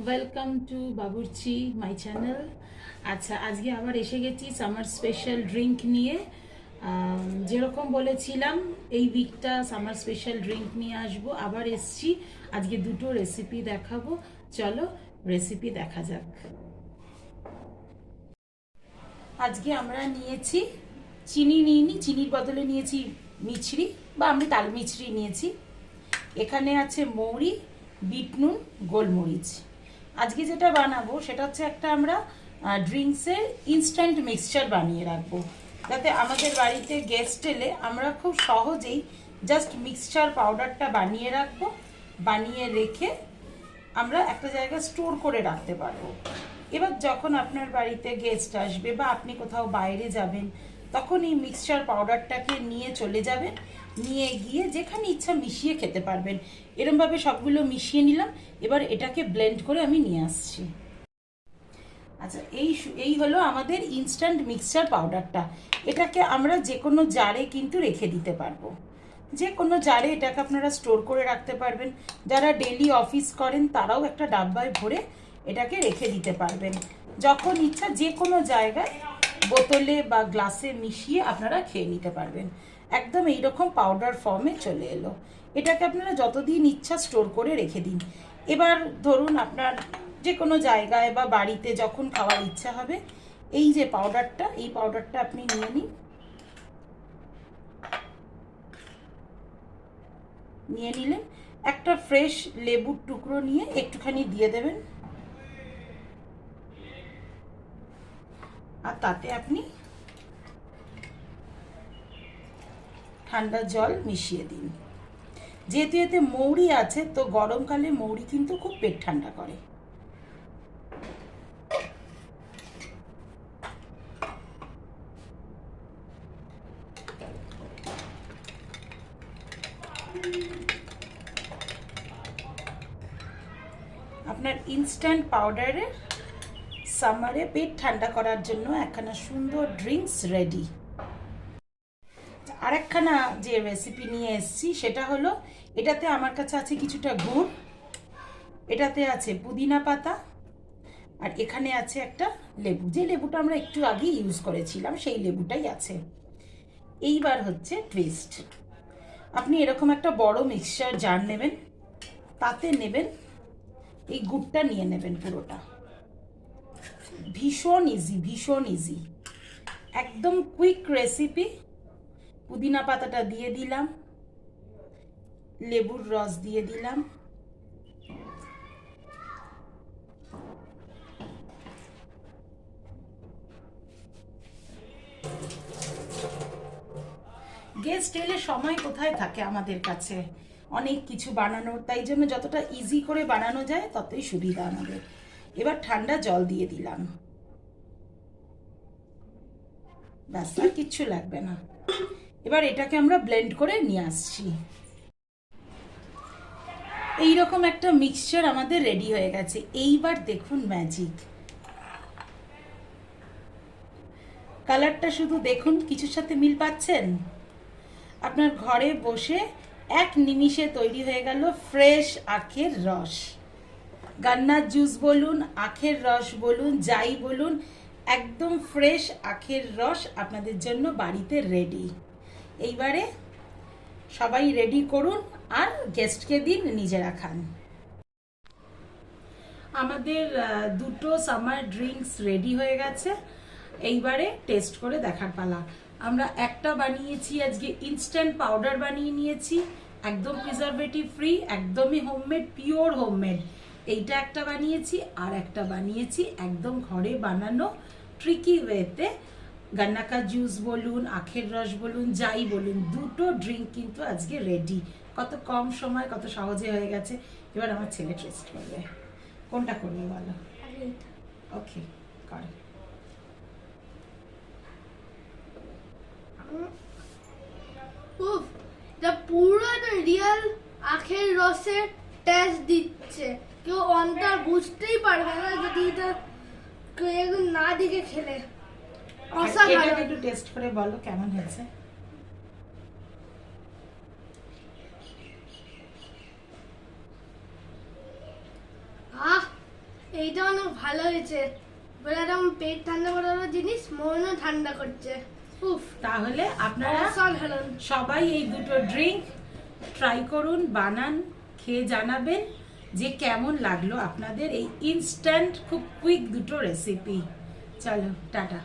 Welcome to বাবুর্চি my channel. আচ্ছা, আজকে আবার এসে গেছি সামার স্পেশাল ড্রিঙ্ক নিয়ে। যেরকম বলেছিলাম এই উইকটা সামার স্পেশাল ড্রিঙ্ক নিয়ে আসবো, আবার এসছি। আজকে দুটো রেসিপি দেখাবো, চলো রেসিপি দেখা যাক। আজকে আমরা নিয়েছি চিনি, নিইনি, চিনির বদলে নিয়েছি মিছরি বা আমি তাল মিছরি নিয়েছি। এখানে আছে মৌরি, বিট নুন, গোলমরিচ। আজকে যেটা বানাবো সেটা হচ্ছে একটা আমরা ড্রিঙ্কসের ইনস্ট্যান্ট মিক্সচার বানিয়ে রাখবো, যাতে আমাদের বাড়িতে গেস্ট এলে আমরা খুব সহজেই জাস্ট মিক্সচার পাউডারটা বানিয়ে রাখবো। বানিয়ে রেখে আমরা একটা জায়গায় স্টোর করে রাখতে পারবো। এবার যখন আপনার বাড়িতে গেস্ট আসবে বা আপনি কোথাও বাইরে যাবেন, তখন এই মিক্সচার পাউডারটাকে নিয়ে চলে যাবেন, নিয়ে গিয়ে যেখানে ইচ্ছা মিশিয়ে খেতে পারবেন। এরমভাবে সবগুলো মিশিয়ে নিলাম। এবার এটাকে ব্লেন্ড করে আমি নিয়ে আসছি। আচ্ছা, এই হলো আমাদের ইনস্ট্যান্ট মিক্সচার পাউডারটা। এটাকে আমরা যে কোনো জারে কিন্তু রেখে দিতে পারবো। যে কোনো জারে এটাকে আপনারা স্টোর করে রাখতে পারবেন। যারা ডেলি অফিস করেন তারাও একটা ডাব্বায় ভরে এটাকে রেখে দিতে পারবেন। যখন ইচ্ছা যে কোনো জায়গায় বোতলে বা গ্লাসে মিশিয়ে আপনারা খেয়ে নিতে পারবেন। একদম এইরকম পাউডার ফর্মে চলে এলো। এটাকে আপনারা যতদিন ইচ্ছা স্টোর করে রেখে দিন। এবার ধরুন আপনার যে কোনো জায়গায় বা বাড়িতে যখন খাওয়ার ইচ্ছা হবে, এই যে পাউডারটা, এই পাউডারটা আপনি নিয়ে নিন। নিয়ে নিলেন, একটা ফ্রেশ লেবুর টুকরো নিয়ে একটুখানি দিয়ে দেবেন, আর তাতে আপনি ঠান্ডা জল মিশিয়ে দিন। যেহেতু এতে মৌরি আছে, তো গরমকালে মৌরি কিন্তু খুব পেট ঠান্ডা করে। আপনার ইনস্ট্যান্ট পাউডারের সামারে পেট ঠান্ডা করার জন্য একখানা সুন্দর ড্রিঙ্কস রেডি। আরেকখানা যে রেসিপি নিয়ে এসেছি সেটা হলো, এটাতে আমার কাছে আছে কিছুটা গুড়, এটাতে আছে পুদিনা পাতা, আর এখানে আছে একটা লেবু, যে লেবুটা আমরা একটু আগে ইউজ করেছিলাম সেই লেবুটাই আছে। এইবার হচ্ছে টুইস্ট। আপনি এরকম একটা বড় মিক্সচার জার নেবেন, তাতে নেবেন এই গুড়টা, নিয়ে নেবেন পুরোটা। ভীষণ ইজি, ভীষণ ইজি, একদম কুইক রেসিপি। পুদিনা পাতাটা দিয়ে দিলাম, লেবুর রস দিয়ে দিলাম, গেস্ট এলে সময় কোথায় থাকে আমাদের কাছে অনেক কিছু বানানোর, তাই জন্য যতটা ইজি করে বানানো যায় ততই সুবিধা আমাদের। এবার ঠান্ডা জল দিয়ে দিলাম, ব্যাস, আর কিচ্ছু লাগবে না। এবার এটাকে আমরা ব্লেন্ড করে নিয়ে আসছি। এইরকম একটা মিক্সচার আমাদের রেডি হয়ে গেছে। এইবার দেখুন ম্যাজিক, কালারটা শুধু দেখুন, কিছুর সাথে মিল পাচ্ছেন? আপনার ঘরে বসে এক নিমিষে তৈরি হয়ে গেল ফ্রেশ আখের রস। গান্নার জুস বলুন, আখের রস বলুন, যাই বলুন, একদম ফ্রেশ আখের রস আপনাদের জন্য বাড়িতে রেডি। এইবারে সবাই রেডি করুন আর গেস্টকে দিন, নিজেরা খান। আমাদের দুটো সামার ড্রিঙ্কস রেডি হয়ে গেছে। এইবারে টেস্ট করে দেখার পালা। আমরা একটা বানিয়েছি আজকে ইনস্ট্যান্ট পাউডার বানিয়ে নিয়েছি, একদম প্রিজারভেটিভ ফ্রি, একদমই হোমমেড, পিওর হোমমেড। এইটা একটা বানিয়েছি, আর একটা বানিয়েছি একদম ঘরে বানানো ট্রিকি ওয়েতে। গান্নাকা জুস বলুন, আখের রস বলুন, যাই বলুন, দুটো ড্রিঙ্ক কিন্তু আজকে রেডি। কত কম সময়, কত সহজে হয়ে গেছে। এবার আমার ছেলে টেস্ট করবে। কোনটা করবে বলো? ওকে, কর। উফ, এটা পুরো একটা রিয়েল আখের রসের টেস্ট দিচ্ছে। কেউ অন্তর বুঝতেই পারবে না যদি এটা কেউ না দেখে খেলে। অসাধারণ। একটু টেস্ট করে বলো কেমন হয়েছে। আহ, এইটা অনেক ভালো হয়েছে। বলে একদম পেট ঠান্ডা করার জিনিস মনও ঠান্ডা করছে। উফ, তাহলে আপনারা অসাধারণ। সবাই এই দুটো ড্রিঙ্ক ট্রাই করুন, বানান, খেয়ে জানাবেন যে কেমন লাগলো আপনাদের এই ইনস্ট্যান্ট খুব কুইক দুটো রেসিপি। চলো টাটা।